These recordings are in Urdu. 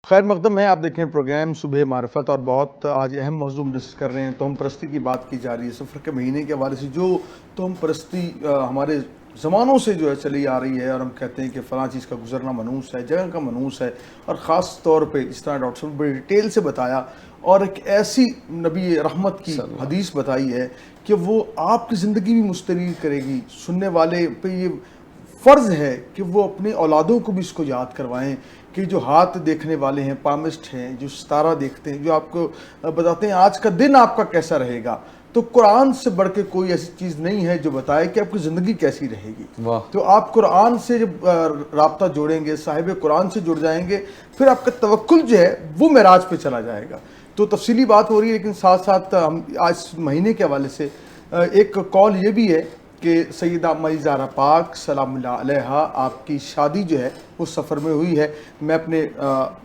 خیر مقدم ہے، آپ دیکھیں پروگرام صبح معرفت اور بہت آج اہم موضوع ڈسکس کر رہے ہیں۔ توہم پرستی کی بات کی جا رہی ہے۔ سفر کے مہینے کے حوالے سے جو توہم پرستی ہمارے زمانوں سے جو ہے چلی آ رہی ہے، اور ہم کہتے ہیں کہ فلاں چیز کا گزرنا منحوس ہے، جگہ کا منحوس ہے، اور خاص طور پہ اس طرح ڈاکٹر صاحب بڑی ڈیٹیل سے بتایا، اور ایک ایسی نبی رحمت کی حدیث بتائی ہے کہ وہ آپ کی زندگی بھی مستریر کرے گی۔ سننے والے پہ یہ فرض ہے کہ وہ اپنے اولادوں کو بھی اس کو یاد کروائیں کہ جو ہاتھ دیکھنے والے ہیں، پامسٹ ہیں، جو ستارہ دیکھتے ہیں، جو آپ کو بتاتے ہیں آج کا دن آپ کا کیسا رہے گا، تو قرآن سے بڑھ کے کوئی ایسی چیز نہیں ہے جو بتائے کہ آپ کی زندگی کیسی رہے گی۔ تو آپ قرآن سے جب رابطہ جوڑیں گے، صاحب قرآن سے جڑ جائیں گے، پھر آپ کا توکل جو ہے وہ معراج پہ چلا جائے گا۔ تو تفصیلی بات ہو رہی ہے، لیکن ساتھ ساتھ ہم آج مہینے کے حوالے سے ایک کال یہ بھی ہے کہ سیدہ اما زہرا پاک سلام اللہ علیہا، آپ کی شادی جو ہے وہ سفر میں ہوئی ہے۔ میں اپنے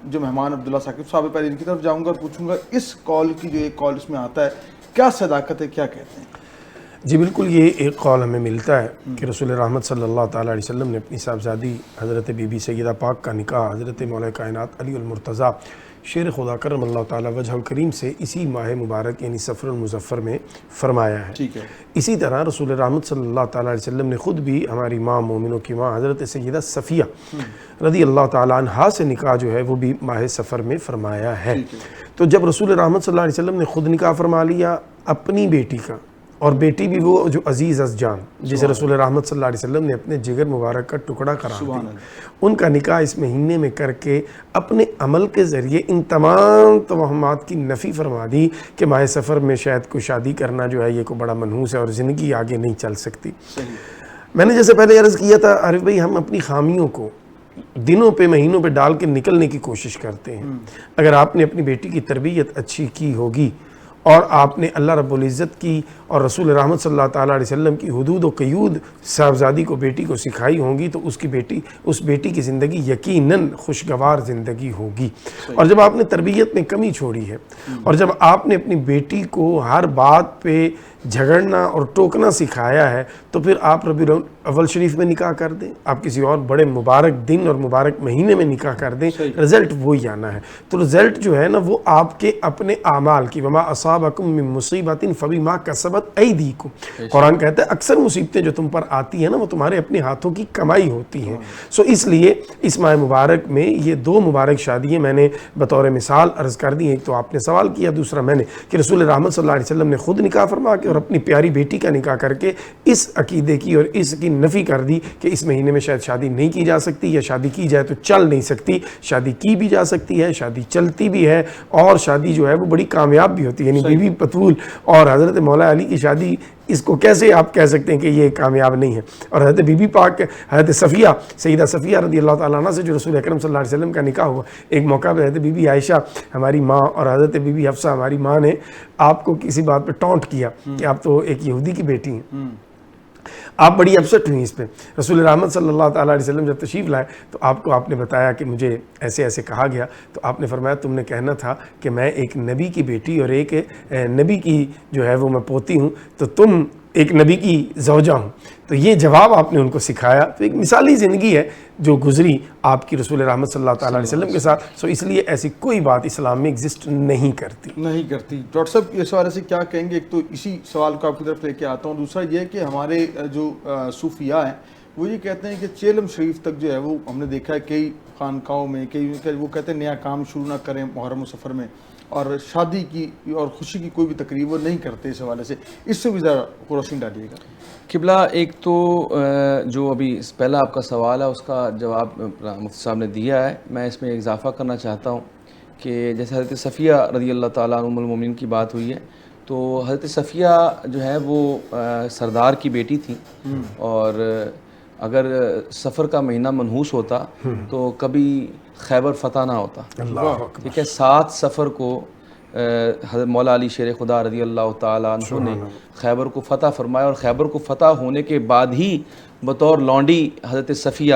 جو مہمان عبداللہ ثاقب صاحب پہلے ان کی طرف جاؤں گا اور پوچھوں گا اس کال کی جو ایک کال اس میں آتا ہے کیا صداقت ہے، کیا کہتے ہیں؟ جی بالکل، یہ ایک قول ہمیں ملتا ہے کہ رسول رحمت صلی اللہ تعالیٰ علیہ وسلم نے اپنی صاحبزادی حضرت بی بی سیدہ پاک کا نکاح حضرت مولا کائنات علی المرتضیٰ شیر خدا کرم اللہ تعالیٰ وجہ الکریم سے اسی ماہ مبارک یعنی صفر المظفر میں فرمایا ہے۔ ٹھیک ہے۔ اسی طرح رسول رحمت صلی اللہ تعالیٰ علیہ وسلم نے خود بھی ہماری ماں، مومنوں کی ماں حضرت سیدہ صفیہ رضی اللہ تعالیٰ عنہا سے نکاح جو ہے وہ بھی ماہ صفر میں فرمایا ہے۔ تو جب رسول رحمت صلی اللہ علیہ وسلم نے خود نکاح فرما لیا اپنی بیٹی کا، اور بیٹی بھی وہ جو عزیز از جان جسے رسول رحمت صلی اللہ علیہ وسلم نے اپنے جگر مبارک کا ٹکڑا قرار دیا، ان کا نکاح اس مہینے میں کر کے اپنے عمل کے ذریعے ان تمام توہمات کی نفی فرما دی کہ ماہ سفر میں شاید کوئی شادی کرنا جو ہے یہ کوئی بڑا منحوس ہے اور زندگی آگے نہیں چل سکتی۔ میں نے جیسے پہلے عرض کیا تھا عارف بھائی، ہم اپنی خامیوں کو دنوں پہ مہینوں پہ ڈال کے نکلنے کی کوشش کرتے ہیں۔ اگر آپ نے اپنی بیٹی کی تربیت اچھی کی ہوگی اور آپ نے اللہ رب العزت کی اور رسول رحمت صلی اللہ تعالیٰ علیہ وسلم کی حدود و قیود صاحبزادی کو بیٹی کو سکھائی ہوں گی تو اس بیٹی کی زندگی یقیناً خوشگوار زندگی ہوگی۔ اور جب آپ نے تربیت میں کمی چھوڑی ہے اور جب آپ نے اپنی بیٹی کو ہر بات پہ جھگڑنا اور ٹوکنا سکھایا ہے تو پھر آپ ربیع الاول شریف میں نکاح کر دیں، آپ کسی اور بڑے مبارک دن اور مبارک مہینے میں نکاح کر دیں، رزلٹ وہی آنا ہے۔ تو رزلٹ جو ہے نا وہ آپ کے اپنے اعمال کی، وما اصابکم من مصیبت فبما کسبت ایدیکم، قرآن کہتا ہے اکثر مصیبتیں جو تم پر آتی ہیں نا وہ تمہارے اپنے ہاتھوں کی کمائی ہوتی ہیں۔ سو اس لیے اس ماہ مبارک میں یہ دو مبارک شادیاں میں نے بطور مثال عرض کر دی، ایک تو آپ نے سوال کیا، دوسرا میں نے کہ رسول رحمت صلی اللہ علیہ وسلم نے خود نکاح فرما کے اور اپنی پیاری بیٹی کا نکاح کر کے اس عقیدے کی اور اس کی نفی کر دی کہ اس مہینے میں شاید شادی نہیں کی جا سکتی، یا شادی کی جائے تو چل نہیں سکتی۔ شادی کی بھی جا سکتی ہے، شادی چلتی بھی ہے، اور شادی جو ہے وہ بڑی کامیاب بھی ہوتی ہے۔ یعنی بی بی بتول اور حضرت مولا علی کی شادی، اس کو کیسے آپ کہہ سکتے ہیں کہ یہ کامیاب نہیں ہے؟ اور حضرت بی بی پاک حضرت صفیہ سیدہ صفیہ رضی اللہ تعالیٰ عنہ سے جو رسول اکرم صلی اللہ علیہ وسلم کا نکاح ہوا، ایک موقع پہ حضرت بی بی عائشہ ہماری ماں اور حضرت بی بی حفصہ ہماری ماں نے آپ کو کسی بات پہ ٹونٹ کیا کہ آپ تو ایک یہودی کی بیٹی ہیں۔ آپ بڑی اپسٹ ہوئی اس پہ۔ رسول رحمت صلی اللہ تعالیٰ علیہ وسلم جب تشریف لائے تو آپ نے بتایا کہ مجھے ایسے ایسے کہا گیا، تو آپ نے فرمایا تم نے کہنا تھا کہ میں ایک نبی کی بیٹی اور ایک نبی کی جو ہے وہ میں پوتی ہوں، تو تم ایک نبی کی زوجہ ہوں۔ تو یہ جواب آپ نے ان کو سکھایا۔ تو ایک مثالی زندگی ہے جو گزری آپ کی رسول رحمت صلی اللہ تعالیٰ علیہ وسلم کے ساتھ۔ سو اس لیے ایسی کوئی بات اسلام میں ایگزسٹ نہیں کرتی۔ ڈاکٹر صاحب اس حوالے سے کیا کہیں گے؟ ایک تو اسی سوال کو آپ کی طرف لے کے آتا ہوں، دوسرا یہ کہ ہمارے جو صوفیاء ہیں وہ یہ کہتے ہیں کہ چیلم شریف تک جو ہے وہ ہم نے دیکھا ہے کئی خانقاہوں میں، وہ کہتے ہیں نیا کام شروع نہ کریں محرم و سفر میں، اور شادی کی اور خوشی کی کوئی بھی تقریب وہ نہیں کرتے۔ اس حوالے سے اس سے بھی ذرا روشنی ڈالیے گا۔ قبلہ، ایک تو جو ابھی پہلا آپ کا سوال ہے اس کا جواب مفتی صاحب نے دیا ہے، میں اس میں اضافہ کرنا چاہتا ہوں کہ جیسے حضرت صفیہ رضی اللہ تعالیٰ عنہ ام المومنین کی بات ہوئی ہے، تو حضرت صفیہ جو ہے وہ سردار کی بیٹی تھی، اور اگر سفر کا مہینہ منحوس ہوتا تو کبھی خیبر فتح نہ ہوتا۔ ٹھیک ہے، 7 سفر کو حضرت مولا علی شیر خدا رضی اللہ تعالیٰ عنہ نے خیبر کو فتح فرمایا، اور خیبر کو فتح ہونے کے بعد ہی بطور لونڈی حضرت صفیہ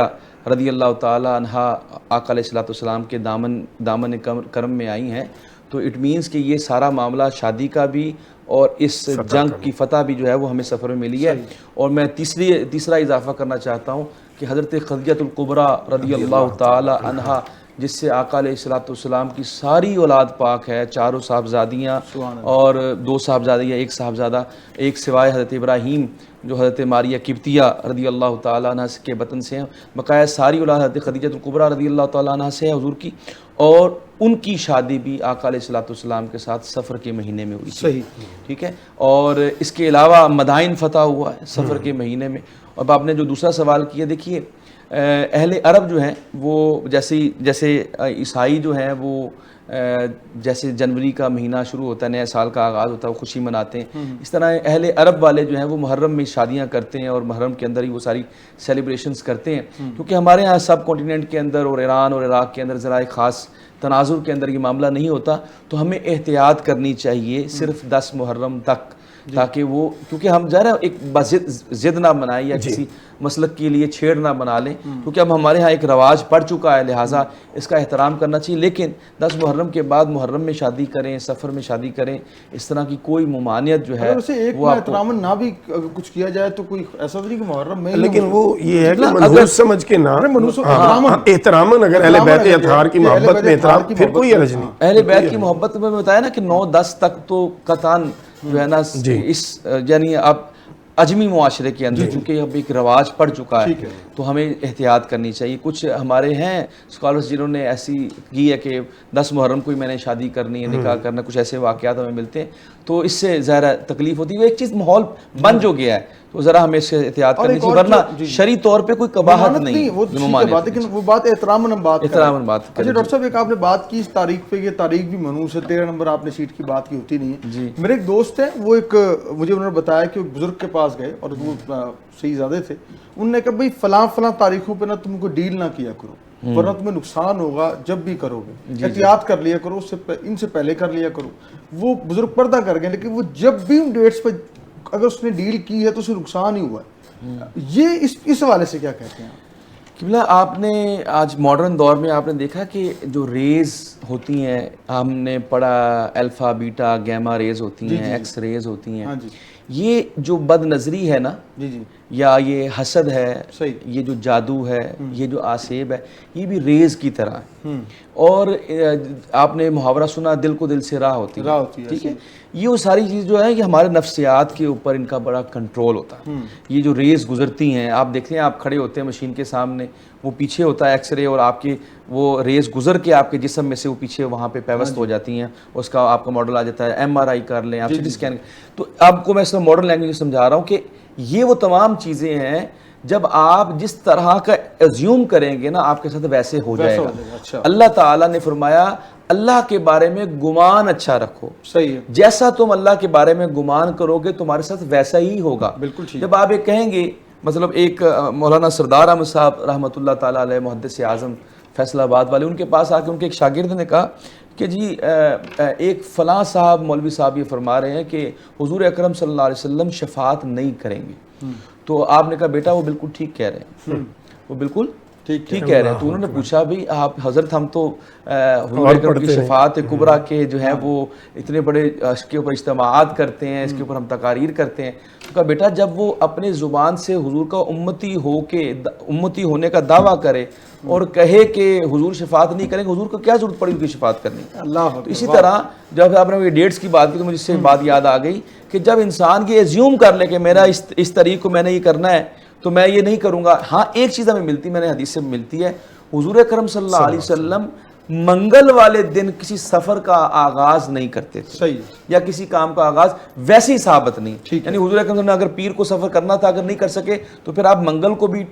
رضی اللہ تعالیٰ عنہ آقا علیہ الصلوۃ والسلام کے دامن کرم میں آئی ہیں۔ تو اٹ مینس کہ یہ سارا معاملہ شادی کا بھی اور اس جنگ کی فتح بھی جو ہے وہ ہمیں سفر میں ملی ہے۔ اور میں تیسرا اضافہ کرنا چاہتا ہوں کہ حضرت خدیجہ الکبریٰ رضی اللہ تعالی عنہا جس سے آقا علیہ الصلوۃ والسلام کی ساری اولاد پاک ہے، چاروں صاحبزادیاں اور 2 صاحبزادیاں، 1 صاحبزادہ، ایک سوائے حضرت ابراہیم جو حضرت ماریہ قبطیہ رضی اللہ تعالیٰ عنہ کے وطن سے ہیں، بقایا ساری اولاد حضرت خدیجہ الکبریٰ رضی اللہ تعالیٰ عنہ سے ہے حضور کی، اور ان کی شادی بھی آقا علیہ الصلوۃ والسلام کے ساتھ صفر کے مہینے میں ہوئی تھی۔ صحیح، ٹھیک ہے، اور اس کے علاوہ مدائن فتح ہوا ہے صفر کے مہینے میں۔ اب آپ نے جو دوسرا سوال کیا، دیکھیے اہل عرب جو ہیں وہ جیسے عیسائی جو ہیں وہ جیسے جنوری کا مہینہ شروع ہوتا ہے، نئے سال کا آغاز ہوتا ہے، وہ خوشی مناتے ہیں، اس طرح اہل عرب والے جو ہیں وہ محرم میں شادیاں کرتے ہیں اور محرم کے اندر ہی وہ ساری سیلیبریشنز کرتے ہیں، کیونکہ ہمارے ہاں سب کانٹیننٹ کے اندر اور ایران اور عراق کے اندر ذرا ایک خاص تناظر کے اندر یہ معاملہ نہیں ہوتا، تو ہمیں احتیاط کرنی چاہیے صرف 10 محرم تک، تاکہ وہ کیونکہ ہم ذرا ایک ضد نہ بنائیں یا کسی مسلک کے لیے چھیڑ نہ بنا لیں، کیونکہ اب ہمارے ہاں ایک رواج پڑ چکا ہے، لہٰذا اس کا احترام کرنا چاہیے، لیکن 10 محرم کے بعد محرم میں شادی کریں، سفر میں شادی کریں، اس طرح کی کوئی ممانعت جو ہے ویسے ایک وہ میں احترام نہ بھی کچھ کیا جائے تو کوئی ایسا نہیں کہ محرم میں، لیکن وہ یہ ہے کہ منحوس سمجھ کے نہ، احتراماً اگر اہل بیت اطہار کی محبت میں احترام، پھر کوئی حرج نہیں۔ اہل بیت کی محبت میں بتایا نا کہ 9-10 تک تو قطعاً جو ہے نا اس یعنی اب اجمی معاشرے کے اندر چونکہ اب ایک رواج پڑ چکا ہے تو ہمیں احتیاط کرنی چاہیے۔ کچھ ہمارے ہیں اسکالرس جنہوں نے ایسی کی ہے کہ 10 محرم کو ہی میں نے شادی کرنی ہے، نکاح کرنا، کچھ ایسے واقعات ہمیں ملتے ہیں، تو اس سے ظاہر تکلیف ہوتی ہے، وہ ایک چیز ماحول بن جو گیا ہے، تو ذرا ہمیں اس سے احتیاط کرنی چاہیے، ورنہ شرعی طور پہ کوئی قباحت نہیں، وہ لیکن وہ بات احترام بات احترام اچھا ڈاکٹر صاحب، ایک آپ نے بات کی اس تاریخ پہ، یہ تاریخ بھی منحوس ہے، 13 نمبر آپ نے شیٹ کی بات کی ہوتی نہیں ہے۔ میرے ایک دوست ہیں، وہ ایک مجھے انہوں نے بتایا کہ بزرگ کے پاس گئے اور وہ صحیح زیادہ تھے، انہوں نے کہا بھائی فلاں تاریخوں پہ نا تم کو ڈیل نہ کیا کرو، ورنہ تمہیں نقصان ہوگا جب بھی کرو گے، احتیاط کر لیا کرو، ان سے پہلے کر لیا کرو۔ وہ بزرگ پردہ کر گئے، لیکن وہ جب بھی ان ڈیٹس پہ اگر اس نے ڈیل کی ہے تو اسے نقصان ہی ہوا ہے۔ یہ اس حوالے سے کیا کہتے ہیں آپ؟ قبلہ آپ نے آج ماڈرن دور میں آپ نے دیکھا کہ جو ریز ہوتی ہیں، ہم نے پڑھا الفا بیٹا گیما ریز ہوتی ہیں، ایکس ریز ہوتی ہیں، یہ جو بد نظری ہے نا، یا یہ حسد ہے، یہ جو جادو ہے، یہ جو آسیب ہے، یہ بھی ریز کی طرح ہے، اور آپ نے محاورہ سنا دل کو دل سے راہ ہوتی ہے، ٹھیک ہے، یہ وہ ساری چیز جو ہے یہ ہمارے نفسیات کے اوپر ان کا بڑا کنٹرول ہوتا ہے۔ یہ جو ریز گزرتی ہیں، آپ دیکھتے ہیں، آپ کھڑے ہوتے ہیں مشین کے سامنے، وہ پیچھے ہوتا ہے ایکس رے، اور آپ کی وہ ریز گزر کے آپ کے جسم میں سے وہ پیچھے وہاں پہ پیوست ہو جاتی ہیں، اس کا آپ کا ماڈل آ جاتا ہے، MRI کر لیں آپ، CT اسکین۔ تو آپ کو میں اس میں ماڈرن لینگویج سمجھا رہا ہوں کہ یہ وہ تمام چیزیں ہیں جب آپ جس طرح کا ایزیوم کریں گے نا آپ کے ساتھ ویسے ہو جائے گا۔ اللہ تعالیٰ نے فرمایا اللہ کے بارے میں گمان اچھا رکھو، صحیح ہے، جیسا تم اللہ کے بارے میں گمان کرو گے تمہارے ساتھ ویسا ہی ہوگا۔ بالکل ٹھیک۔ جب آپ یہ کہیں گے، مطلب ایک مولانا سردار احمد صاحب رحمۃ اللہ تعالیٰ علیہ، محدث اعظم فیصل آباد والے، ان کے پاس آ کے ان کے ایک شاگرد نے کہا کہ جی ایک فلاں صاحب مولوی صاحب یہ فرما رہے ہیں کہ حضور اکرم صلی اللہ علیہ وسلم شفاعت نہیں کریں گے، تو آپ نے کہا بیٹا وہ بالکل ٹھیک کہہ رہے ہیں، وہ بالکل ٹھیک کہہ رہے ہیں۔ تو انہوں نے پوچھا بھی آپ حضرت ہم تو حضور اکرم کی شفاعت کبریٰ کے جو ہے وہ اتنے بڑے اس کے اوپر اجتماعات کرتے ہیں، اس کے اوپر ہم تقاریر کرتے ہیں، تو کہا بیٹا جب وہ اپنے زبان سے حضور کا امتی ہونے کا دعویٰ کرے اور کہے کہ حضور شفاعت نہیں کریں گے، حضور کو کیا ضرورت پڑی ان کی شفاعت کرنے کی؟ اللہ۔ تو اسی طرح جب آپ نے یہ ڈیٹس کی بات کی تو مجھے اس سے بات یاد آ گئی کہ جب انسان یہ ایزیوم کر لے کہ میرا اس طریق کو میں نے یہ کرنا ہے تو میں یہ نہیں کروں گا۔ ہاں ایک چیز ہمیں ملتی، میں نے حدیث سے ملتی ہے، حضور اکرم صلی اللہ علیہ وسلم منگل والے دن کسی سفر کا آغاز نہیں کرتے تھے، صحیح، یا کسی کام کا آغاز ویسی ثابت نہیں، یعنی حضور اکرم صلی اللہ علیہ وسلم نے اگر پیر کو سفر کرنا تھا، اگر نہیں کر سکے تو پھر آپ منگل کو بھی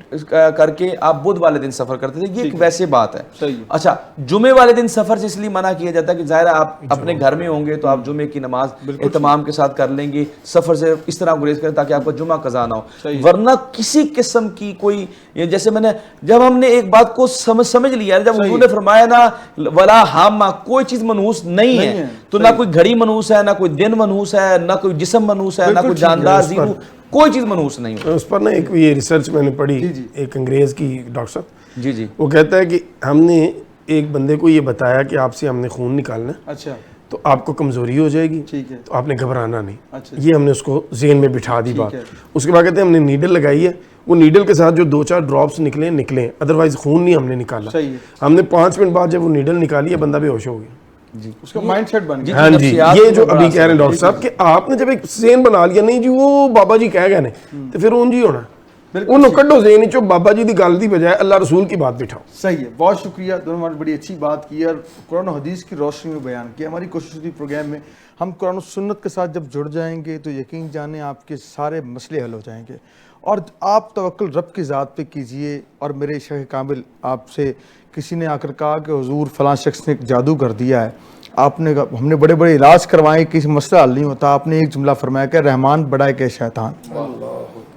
کر کے آپ بدھ والے دن سفر کرتے تھے، یہ ایک ویسے بات ہے۔ اچھا، جمعے والے دن سفر سے اس لیے منع کیا جاتا ہے کہ ظاہر ہے آپ اپنے گھر میں ہوں گے تو آپ جمعے کی نماز اہتمام کے ساتھ کر لیں گے، سفر سے اس طرح گریز کریں تاکہ آپ کو جمعہ قضا نہ ہو، ورنہ کسی قسم کی کوئی، جیسے میں نے جب ہم نے ایک بات کو سمجھ لیا، جب حضور نے فرمایا نا ولا ہامہ، کوئی چیز منحوس نہیں ہے، تو نہ کوئی گھڑی منحوس ہے، نہ کوئی دن منحوس ہے، نہ کوئی جسم منحوس ہے، نہ کوئی جاندار زیرو، کوئی چیز منحوس نہیں ہے۔ اس پر نا ایک یہ ریسرچ میں نے پڑھی، ایک انگریز کی ڈاکٹر صاحب، جی وہ کہتا ہے کہ ہم نے ایک بندے کو یہ بتایا کہ آپ سے ہم نے خون نکالنا ہے، اچھا، تو آپ کو کمزوری ہو جائے گی، ٹھیک ہے، تو آپ نے گھبرانا نہیں. اچھا یہ ہم نے اس کو ذہن میں بٹھا دی بات. ہے. اس کے بعد کہتے ہیں ہم نے نیڈل لگائی ہے، وہ نیڈل کے ساتھ جو 2-4 ڈراپس نکلیں، ادروائز خون نہیں ہم نے نکالا. صحیح ہے. ہم نے 5 منٹ بعد جب وہ نیڈل نکالی ہے بندہ بے ہوش ہو گیا. جی اس کا مائنڈ سیٹ بن گیا. ہاں جی، نفسیات یہ پر جو بڑا ابھی اثر کہہ رہے ہیں ڈاکٹر صاحب کہ آپ نے جب ایک ذہن بنا لیا نہیں جی وہ بابا جی کہہ گئے نے تو پھر اون جی ہونا. انہوں کڈو ذہن چو بابا جی دی گل دی بجائے اللہ رسول کی بات بٹھاؤ. صحیح ہے، بہت شکریہ دونوں نے بڑی اچھی بات کی اور قرآن و حدیث کی روشنی میں بیان کیا. ہماری کوشش ہوتی پروگرام میں ہم قرآن و سنت کے ساتھ جب جڑ جائیں گے تو یقین جانیں آپ کے سارے مسئلے حل ہو جائیں گے. اور آپ توکل رب کی ذات پہ کیجئے. اور میرے شیخ کامل آپ سے کسی نے آ کر کہا کہ حضور فلاں شخص نے ایک جادو کر دیا ہے، آپ نے ہم نے بڑے بڑے علاج کروائے کسی مسئلہ حل نہیں ہوتا، آپ نے ایک جملہ فرمایا کہ رحمان بڑا ہے کہ شیطان.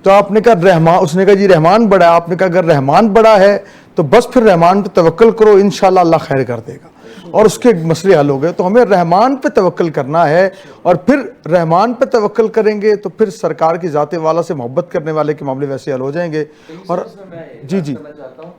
تو آپ نے کہا رحمان، اس نے کہا جی رحمان بڑا ہے. آپ نے کہا اگر رحمان بڑا ہے تو بس پھر رحمان پہ توکل کرو، انشاءاللہ اللہ خیر کر دے گا. اور اس کے مسئلے حل ہو گئے. تو ہمیں رحمان پہ توکل کرنا ہے اور پھر رحمان پہ توکل کریں گے تو پھر سرکار کی ذات والا سے محبت کرنے والے کے معاملے ویسے حل ہو جائیں گے. اور جی جی چاہتا ہوں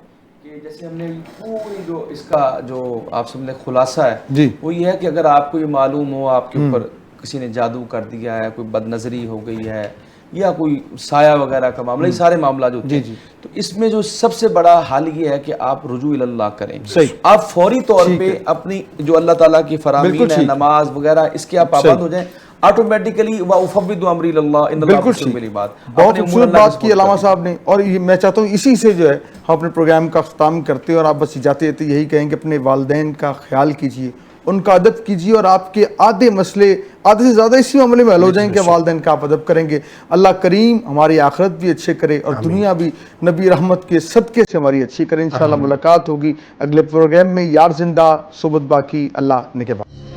کہ جیسے ہم نے پوری جو اس کا جو آپ سب نے خلاصہ ہے جی وہ یہ ہے کہ اگر آپ کو یہ معلوم ہو آپ کے اوپر کسی نے جادو کر دیا ہے، کوئی بد نظری ہو گئی ہے یا کوئی سایہ وغیرہ کا معاملہ، یہ سارے معاملات جو ہوتے ہیں تو اس میں جو سب سے بڑا حل یہ ہے کہ آپ رجوع اللہ کریں. آپ فوری طور پہ اپنی جو اللہ تعالیٰ کی فرامین ہے، نماز وغیرہ، اس کے آپ پابند ہو جائیں آٹومیٹکلی. وَأُفَوِّضُ أَمْرِي إِلَى اللَّهِ إِنَّ اللَّهَ بَصِيرٌ بِالْعِبَادِ. بہت خوبصورت بات کی علامہ صاحب نے. اور یہ میں چاہتا ہوں اسی سے جو ہے ہم اپنے پروگرام کا اختتام کرتے ہیں اور آپ بس جاتے جاتے یہی کہیں کہ اپنے والدین کا خیال کیجیے، ان کا ادب کیجیے اور آپ کے آدھے مسئلے آدھے سے زیادہ اسی معاملے میں حل ہو جائیں کہ والدین کا آپ ادب کریں گے. اللہ کریم ہماری آخرت بھی اچھے کرے اور دنیا بھی نبی رحمت کے صدقے سے ہماری اچھی کرے. انشاءاللہ ملاقات ہوگی اگلے پروگرام میں. یار زندہ صحبت باقی. اللہ نگہبان.